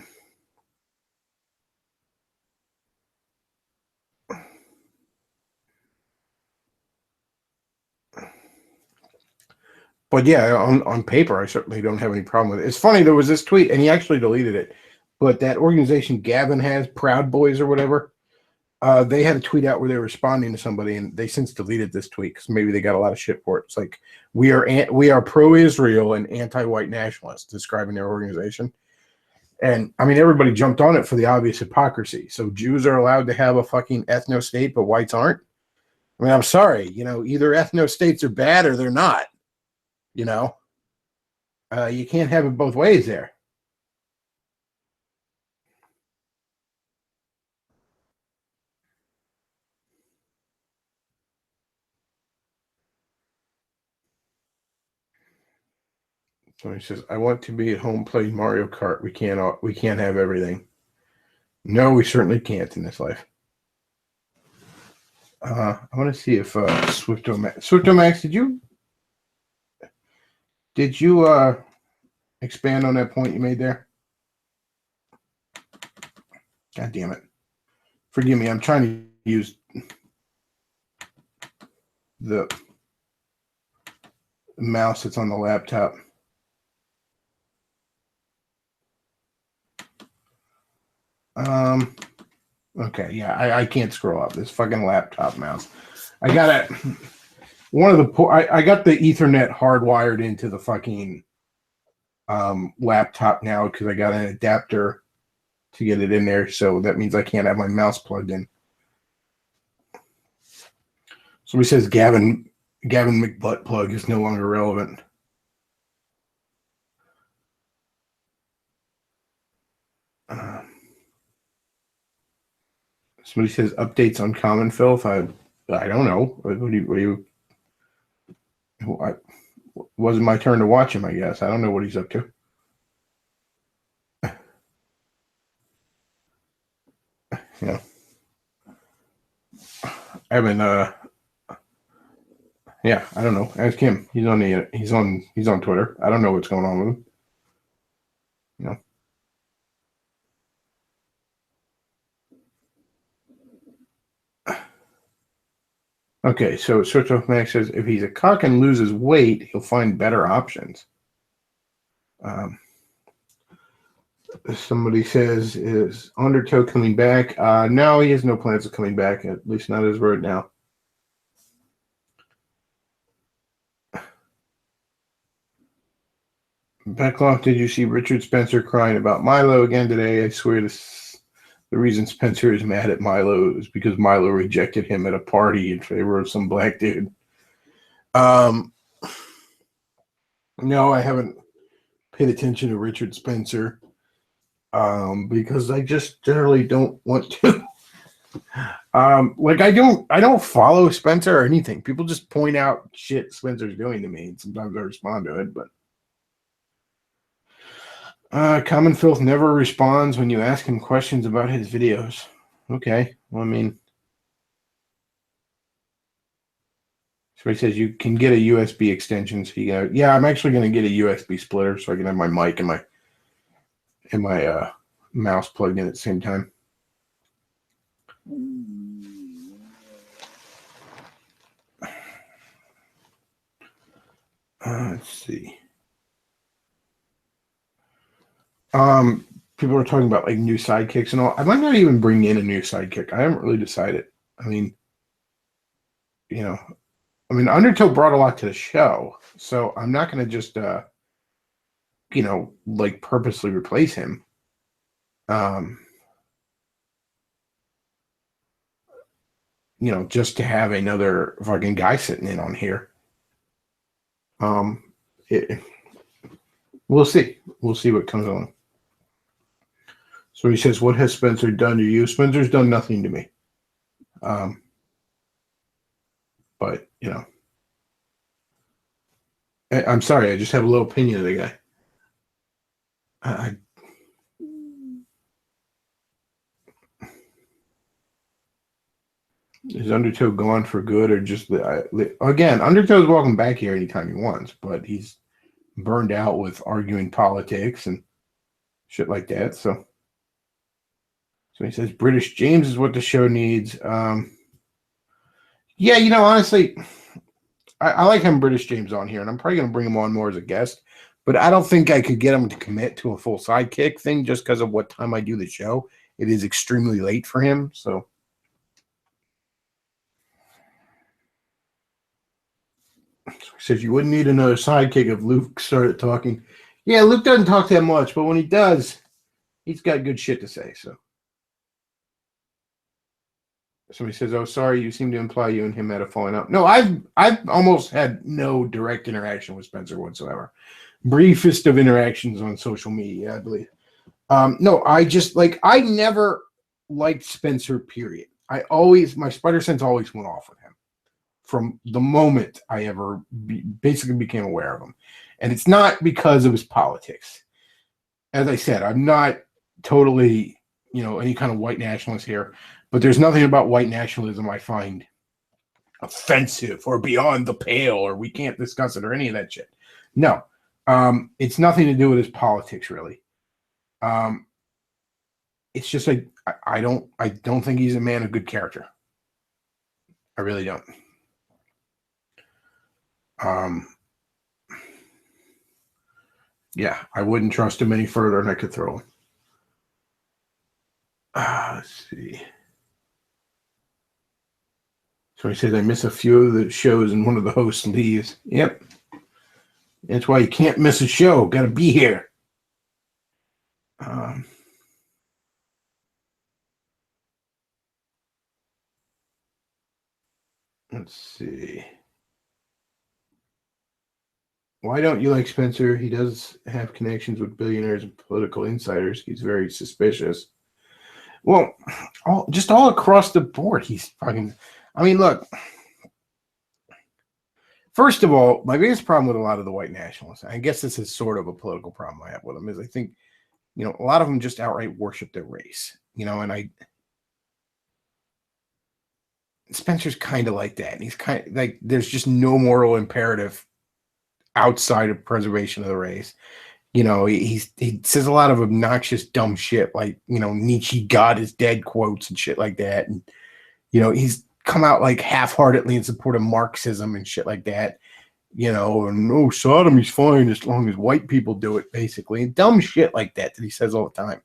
yeah, on paper, I certainly don't have any problem with it. It's funny, there was this tweet, and he actually deleted it, but that organization Gavin has, Proud Boys or whatever, they had a tweet out where they were responding to somebody, and they since deleted this tweet because maybe they got a lot of shit for it. It's like, we are pro-Israel and anti-white nationalists, describing their organization. And, I mean, everybody jumped on it for the obvious hypocrisy. So Jews are allowed to have a fucking ethno-state, but whites aren't? I mean, I'm sorry, either ethno-states are bad or they're not. You can't have it both ways there. So he says, I want to be at home playing Mario Kart. We can't have everything. No, we certainly can't in this life. I want to see if Swiftomax, did you expand on that point you made there? God damn it. Forgive me, I'm trying to use the mouse that's on the laptop. Okay, yeah, I can't scroll up this fucking laptop mouse. I got it. I got the Ethernet hardwired into the fucking laptop now because I got an adapter to get it in there, so that means I can't have my mouse plugged in. Somebody says Gavin McButtplug is no longer relevant. Somebody says updates on Common Filth. I don't know. It wasn't my turn to watch him, I guess. I don't know what he's up to. Yeah. I haven't yeah, I don't know. Ask him. He's on Twitter. I don't know what's going on with him. Okay, so Switch Off Max says if he's a cock and loses weight, he'll find better options. Somebody says, is Undertow coming back? No, he has no plans of coming back, at least not as right now. Bechtloff, did you see Richard Spencer crying about Milo again today? I swear the reason Spencer is mad at Milo is because Milo rejected him at a party in favor of some black dude. No, I haven't paid attention to Richard Spencer because I just generally don't want to. I don't follow Spencer or anything. People just point out shit Spencer's doing to me, and sometimes I respond to it, but Common Filth never responds when you ask him questions about his videos. Okay, well, I mean, so he says you can get a USB extension. So yeah, I'm actually going to get a USB splitter so I can have my mic and my mouse plugged in at the same time. Let's see. People are talking about like new sidekicks and all. I might not even bring in a new sidekick. I haven't really decided. I mean, Undertow brought a lot to the show, so I'm not going to just, like purposely replace him. Just to have another fucking guy sitting in on here. We'll see. We'll see what comes on. So he says, "What has Spencer done to you?" Spencer's done nothing to me. Um, but I'm sorry. I just have a little opinion of the guy. I, is Undertow gone for good, or just again? Undertow's welcome back here anytime he wants, but he's burned out with arguing politics and shit like that. So he says British James is what the show needs. Yeah, honestly, I like having British James on here, and I'm probably going to bring him on more as a guest. But I don't think I could get him to commit to a full sidekick thing just because of what time I do the show. It is extremely late for him. So he says you wouldn't need another sidekick if Luke started talking. Yeah, Luke doesn't talk that much, but when he does, he's got good shit to say. So somebody says, "Oh, sorry, you seem to imply you and him had a falling out." No, I've almost had no direct interaction with Spencer whatsoever. Briefest of interactions on social media, I believe. No, I never liked Spencer, period. My spider sense always went off with him from the moment I ever basically became aware of him. And it's not because of his politics. As I said, I'm not totally, any kind of white nationalist here, but there's nothing about white nationalism I find offensive or beyond the pale or we can't discuss it or any of that shit. No, it's nothing to do with his politics, really. It's just like I don't think he's a man of good character. I really don't. Yeah, I wouldn't trust him any further than I could throw him. Let's see. So he says I miss a few of the shows and one of the hosts leaves. Yep. That's why you can't miss a show. Got to be here. Let's see. Why don't you like Spencer? He does have connections with billionaires and political insiders. He's very suspicious. Well, all across the board, he's fucking. I mean, look. First of all, my biggest problem with a lot of the white nationalists, I guess this is sort of a political problem I have with them, is I think, a lot of them just outright worship their race, and Spencer's kind of like that. And he's kind of like, there's just no moral imperative outside of preservation of the race. He says a lot of obnoxious, dumb shit, like, Nietzsche, God is dead quotes and shit like that. And, he's come out like half-heartedly in support of Marxism and shit like that. And no, sodomy's fine as long as white people do it, basically. And dumb shit like that he says all the time.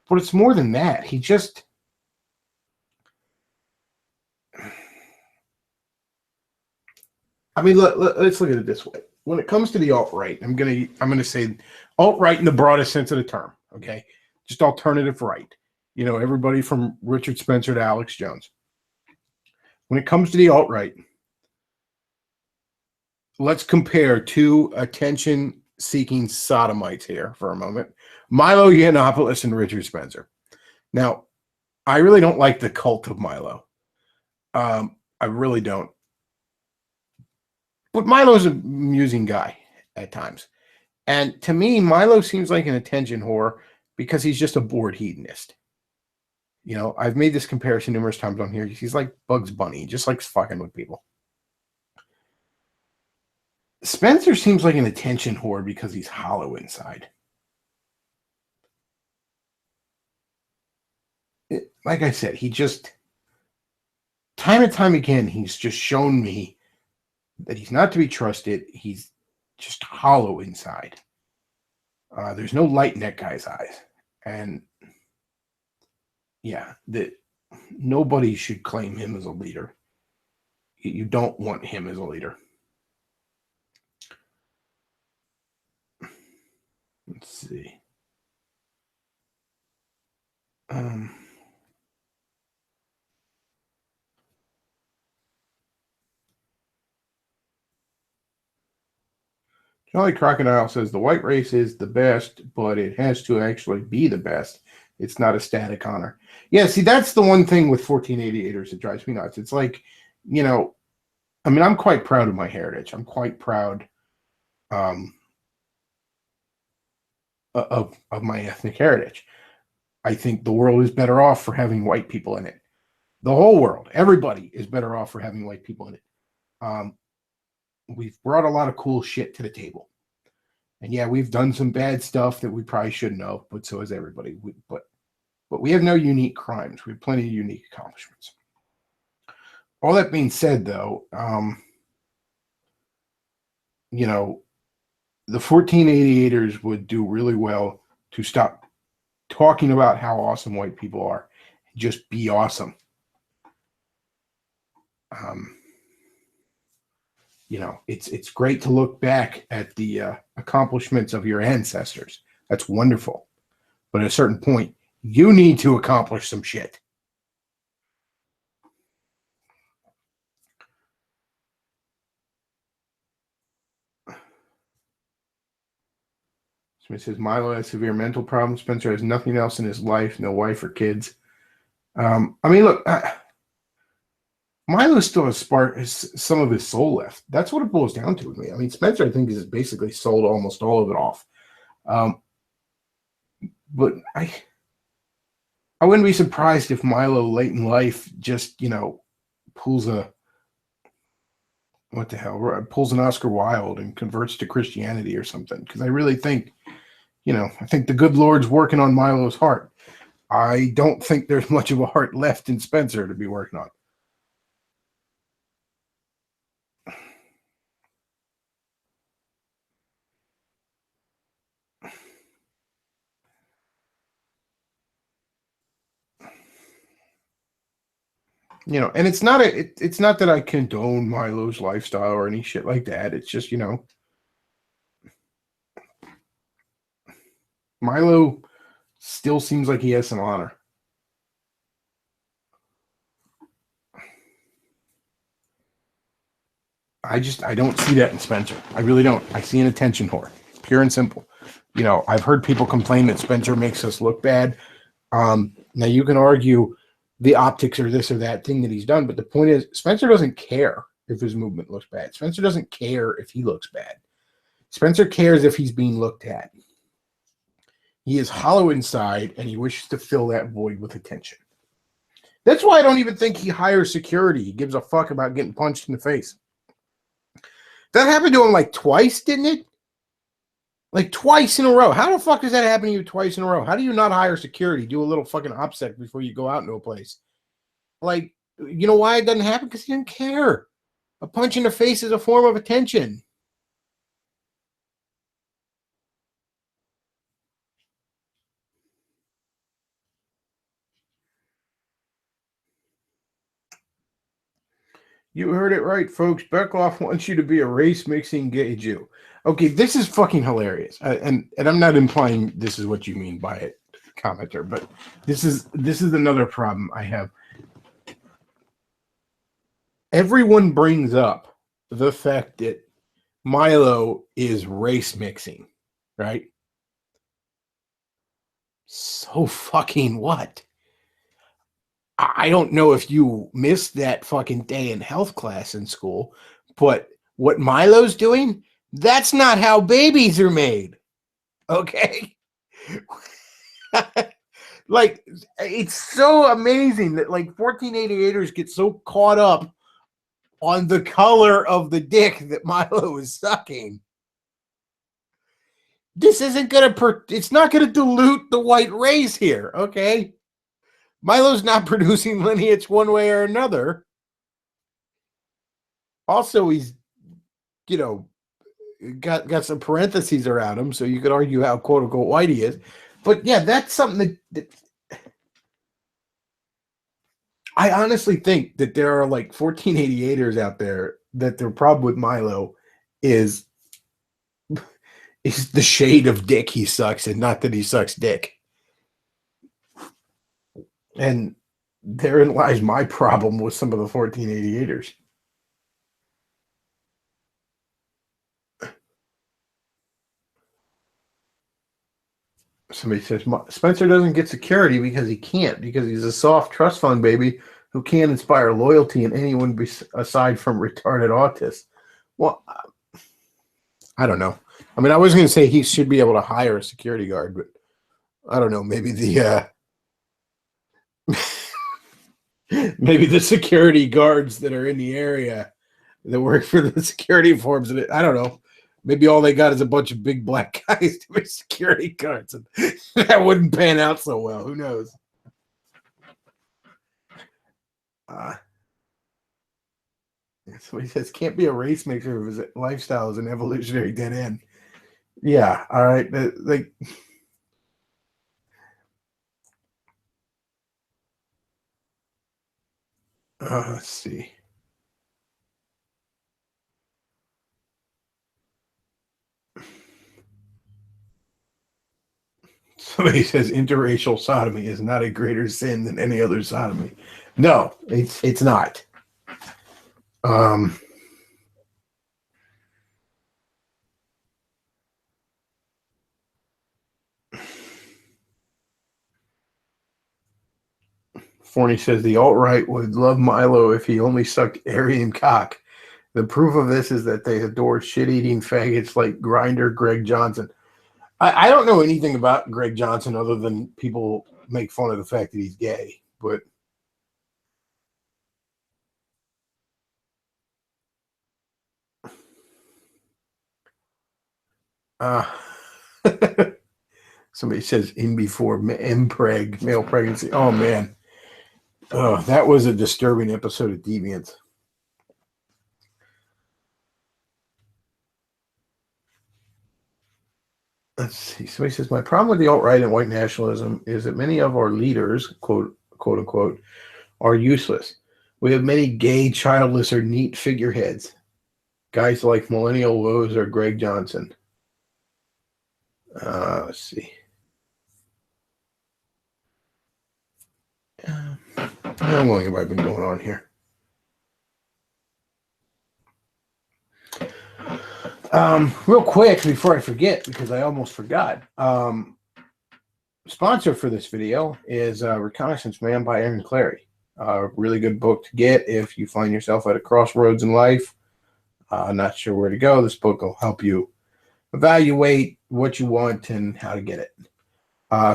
But it's more than that. He just. I mean, let's look at it this way. When it comes to the alt-right, I'm gonna say alt-right in the broadest sense of the term. Okay, just alternative right. Everybody from Richard Spencer to Alex Jones. When it comes to the alt-right, let's compare two attention-seeking sodomites here for a moment: Milo Yiannopoulos and Richard Spencer. Now, I really don't like the cult of Milo. I really don't. But Milo's an amusing guy at times. And to me, Milo seems like an attention whore because he's just a bored hedonist. I've made this comparison numerous times on here. He's like Bugs Bunny. He just likes fucking with people. Spencer seems like an attention whore because he's hollow inside. Like I said, he just, time and time again, he's just shown me that he's not to be trusted. He's just hollow inside. There's no light in that guy's eyes. And yeah, that nobody should claim him as a leader. You don't want him as a leader. Let's see. Charlie Crocodile says the white race is the best, but it has to actually be the best. It's not a static honor. Yeah, see, that's the one thing with 1488ers that drives me nuts. It's like, you know, I mean, I'm quite proud of my heritage. I'm quite proud um, of my ethnic heritage. I think the world is better off for having white people in it. The whole world, everybody is better off for having white people in it. We've brought a lot of cool shit to the table. And yeah, we've done some bad stuff that we probably shouldn't have, but so has everybody. But we have no unique crimes. We have plenty of unique accomplishments. All that being said, though, you know, the 1488ers would do really well to stop talking about how awesome white people are and just be awesome. You know, it's great to look back at the accomplishments of your ancestors. That's wonderful. But at a certain point, you need to accomplish some shit. Somebody says Milo has severe mental problems. Spencer has nothing else in his life, no wife or kids. I mean, look, Milo still has some of his soul left. That's what it boils down to with me. I mean, Spencer, I think, has basically sold almost all of it off. But I wouldn't be surprised if Milo late in life just, you know, pulls an Oscar Wilde and converts to Christianity or something. Because I really think, you know, I think the good Lord's working on Milo's heart. I don't think there's much of a heart left in Spencer to be working on. You know, and it's not that I condone Milo's lifestyle or any shit like that. It's just, you know, Milo still seems like he has some honor. I don't see that in Spencer. I really don't. I see an attention whore, pure and simple. You know, I've heard people complain that Spencer makes us look bad. Now you can argue the optics or this or that thing that he's done, but the point is Spencer doesn't care if his movement looks bad. Spencer doesn't care if he looks bad. Spencer cares if he's being looked at. He is hollow inside and he wishes to fill that void with attention. That's why I don't even think he hires security. He gives a fuck about getting punched in the face. That happened to him like twice, didn't it? Like twice in a row. How the fuck does that happen to you twice in a row? How do you not hire security? Do a little fucking OPSEC before you go out into a place. Like, you know why it doesn't happen? Because he didn't care. A punch in the face is a form of attention. You heard it right, folks. Bechtloff wants you to be a race-mixing gay Jew. Okay, this is fucking hilarious, and I'm not implying this is what you mean by it, commenter, but this is another problem I have. Everyone brings up the fact that Milo is race mixing, right? So fucking what? I don't know if you missed that fucking day in health class in school, but what Milo's doing, that's not how babies are made. Okay? Like, it's so amazing that like 1488ers get so caught up on the color of the dick that Milo is sucking. This isn't it's not gonna dilute the white race here, okay? Milo's not producing lineage one way or another. Also, he's, you know, got some parentheses around him, so you could argue how quote unquote white he is. But yeah, that's something that I honestly think that there are like 1488ers out there that their problem with Milo is the shade of dick he sucks and not that he sucks dick. And therein lies my problem with some of the 1488ers. Somebody says Spencer doesn't get security because he can't, because he's a soft trust fund baby who can't inspire loyalty in anyone aside from retarded autists. Well, I don't know. I mean, I was going to say he should be able to hire a security guard, but I don't know. Maybe the maybe the security guards that are in the area that work for the security forms. I don't know. Maybe all they got is a bunch of big black guys to be security guards, and that wouldn't pan out so well. Who knows? Somebody says can't be a race mixer if his lifestyle is an evolutionary dead end. Yeah, all right. Like, let's see. Somebody says interracial sodomy is not a greater sin than any other sodomy. No, it's not. Forney says the alt-right would love Milo if he only sucked Aryan cock. The proof of this is that they adore shit-eating faggots like Grinder Greg Johnson. I don't know anything about Greg Johnson other than people make fun of the fact that he's gay, but somebody says in before mpreg, male pregnancy. Oh man. Oh, that was a disturbing episode of Deviants. Let's see. Somebody says, my problem with the alt-right and white nationalism is that many of our leaders, quote unquote, are useless. We have many gay, childless, or neat figureheads. Guys like Millennial Woes or Greg Johnson. Let's see. How long have I been going on here? Real quick before I forget, because I almost forgot. Sponsor for this video is Reconnaissance Man by Aaron Clary. Really good book to get if you find yourself at a crossroads in life. Not sure where to go. This book will help you evaluate what you want and how to get it.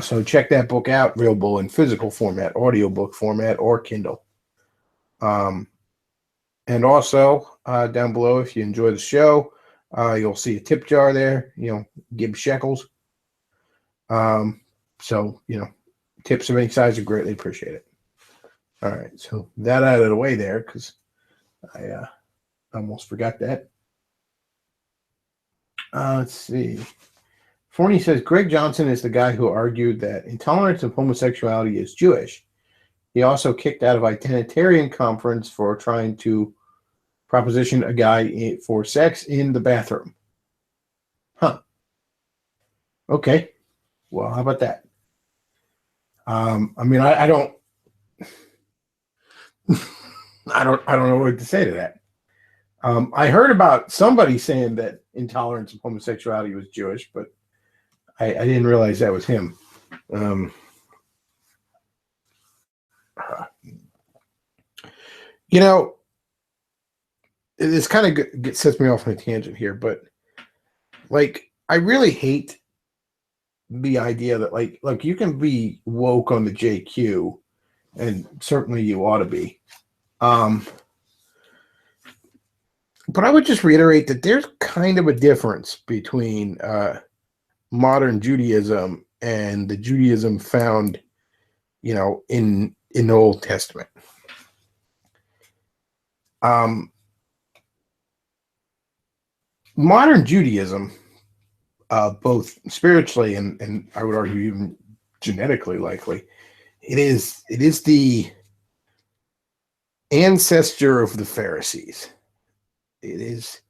So check that book out, available in physical format, audiobook format, or Kindle. And also, down below, if you enjoy the show, you'll see a tip jar there, give shekels. So, tips of any size are greatly appreciated. All right, so that out of the way there, because I almost forgot that. Let's see. Forney says, Greg Johnson is the guy who argued that intolerance of homosexuality is Jewish. He also kicked out of Identitarian Conference for trying to proposition a guy for sex in the bathroom. Huh. Okay. Well, how about that? I mean, I don't I don't know what to say to that. I heard about somebody saying that intolerance of homosexuality was Jewish, but I didn't realize that was him. This kind of sets me off on a tangent here, but I really hate the idea that like you can be woke on the JQ, and certainly you ought to be. But I would just reiterate that there's kind of a difference between modern Judaism and the Judaism found, in the Old Testament. Modern Judaism, both spiritually and I would argue even genetically likely, it is the ancestor of the Pharisees. It's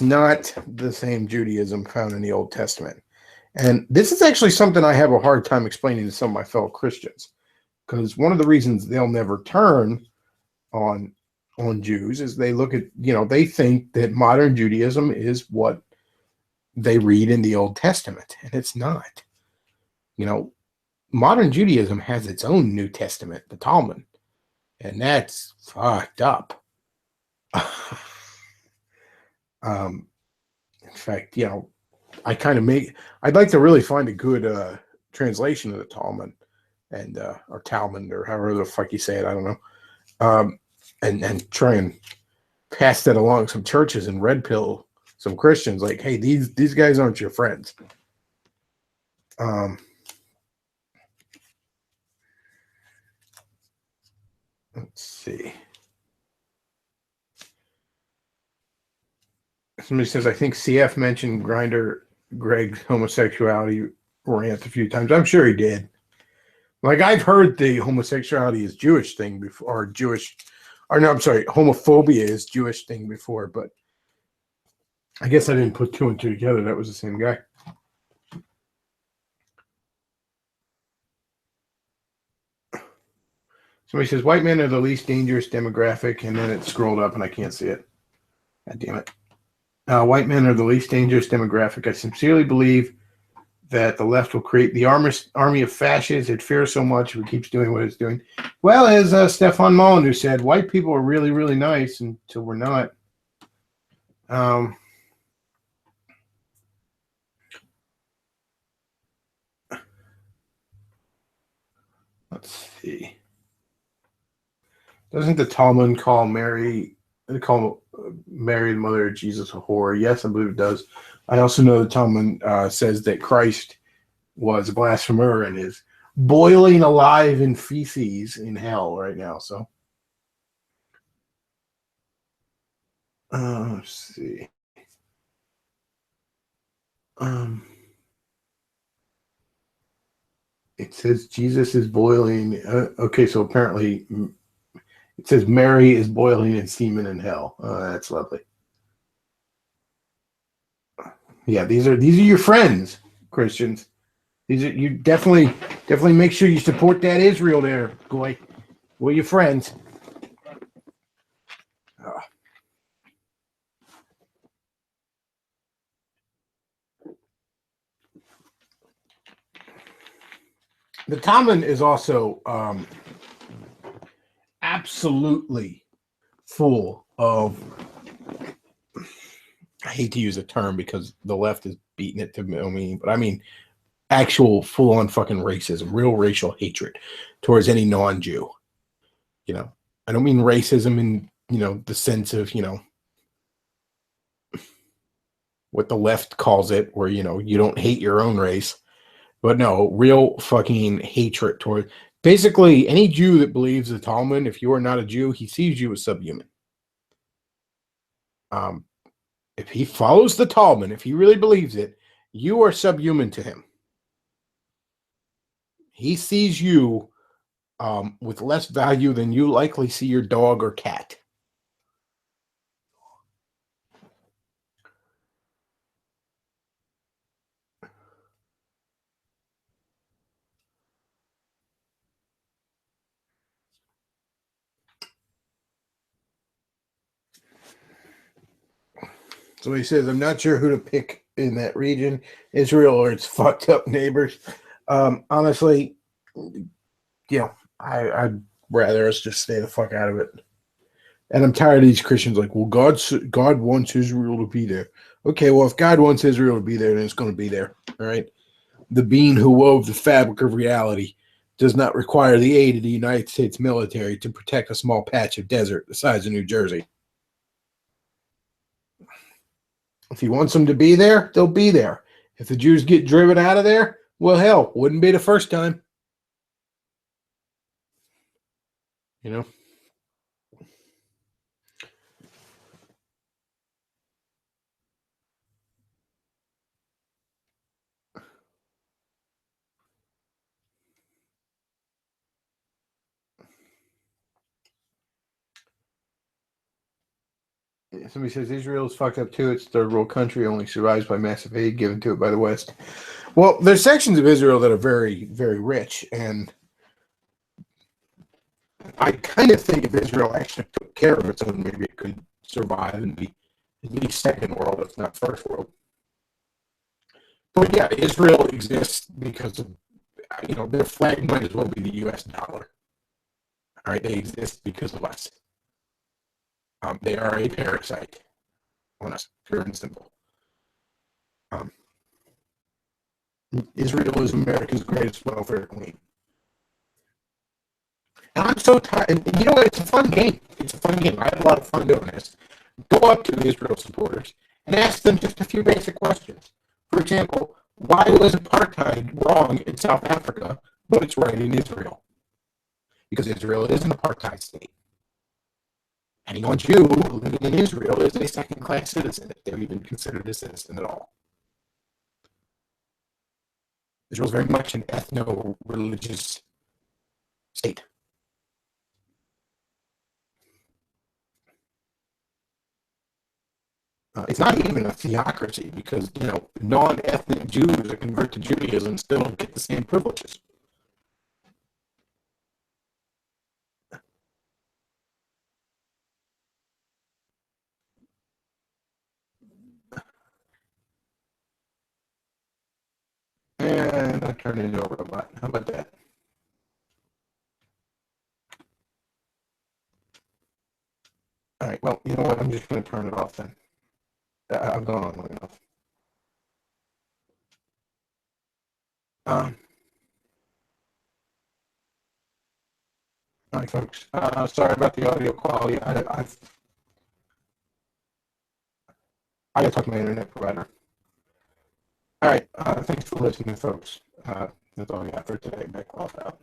not the same Judaism found in the Old Testament. And this is actually something I have a hard time explaining to some of my fellow Christians, because one of the reasons they'll never turn on Jews is they look at, they think that modern Judaism is what, they read in the Old Testament, and it's not. You know, modern Judaism has its own New Testament, the Talmud, and that's fucked up. In fact, I'd like to really find a good translation of the Talmud, and or Talmud, or however the fuck you say it, I don't know, and try and pass that along some churches and red pill some Christians, like, hey, these guys aren't your friends. Let's see. Somebody says, I think CF mentioned Greg's homosexuality rant a few times. I'm sure he did. Like, I've heard the homosexuality is Jewish thing before, homophobia is Jewish thing before, but I guess I didn't put two and two together. That was the same guy. Somebody says, white men are the least dangerous demographic, and then it scrolled up and I can't see it. God damn it. White men are the least dangerous demographic. I sincerely believe that the left will create the army of fascists. It fears so much if it keeps doing what it's doing. Well, as Stefan Molyneux said, white people are really, really nice until we're not. Let's see. Doesn't the Talmud call Mary the mother of Jesus a whore? Yes, I believe it does. I also know the Talmud says that Christ was a blasphemer and is boiling alive in feces in hell right now. So, let's see. It says Jesus is boiling. Okay, so apparently it says Mary is boiling in semen in hell. That's lovely. Yeah, these are your friends, Christians. These are, you definitely make sure you support that Israel there, boy. We're your friends. The Talmud is also absolutely full of, I hate to use a term because the left is beating it to me, but I mean actual full-on fucking racism, real racial hatred towards any non-Jew. You know, I don't mean racism in, the sense of, what the left calls it, where, you don't hate your own race. But no, real fucking hatred toward basically any Jew that believes the Talmud. If you are not a Jew, he sees you as subhuman. If he follows the Talmud, if he really believes it, you are subhuman to him. He sees you with less value than you likely see your dog or cat. So he says, I'm not sure who to pick in that region, Israel or its fucked up neighbors. Honestly, I'd rather us just stay the fuck out of it. And I'm tired of these Christians like, well, God wants Israel to be there. Okay, well, if God wants Israel to be there, then it's going to be there. All right. The being who wove the fabric of reality does not require the aid of the United States military to protect a small patch of desert the size of New Jersey. If he wants them to be there, they'll be there. If the Jews get driven out of there, well, hell, wouldn't be the first time. Somebody says Israel's fucked up too. It's a third world country, only survives by massive aid given to it by the West. Well, there's sections of Israel that are very, very rich, and I kind of think if Israel actually took care of its own, maybe it could survive and be at least second world, if not first world. But yeah, Israel exists because of, their flag might as well be the U.S. dollar. All right, they exist because of us. They are a parasite on us, pure and simple. Um, Israel is America's greatest welfare queen. And I'm so tired. And you know what? It's a fun game. It's a fun game. I have a lot of fun doing this. Go up to the Israel supporters and ask them just a few basic questions. For example, why was apartheid wrong in South Africa, but it's right in Israel? Because Israel is an apartheid state. Anyone Jew living in Israel is a second-class citizen, if they're even considered a citizen at all. Israel is very much an ethno-religious state. It's not even a theocracy because, non-ethnic Jews that convert to Judaism still don't get the same privileges. And I turned into a robot. How about that? All right, well, you know what? I'm just going to turn it off then. I've gone on long enough. All right, folks. Sorry about the audio quality. I got to talk to my internet provider. All right. Thanks for listening, folks. That's all I got for today. Bechtloff out.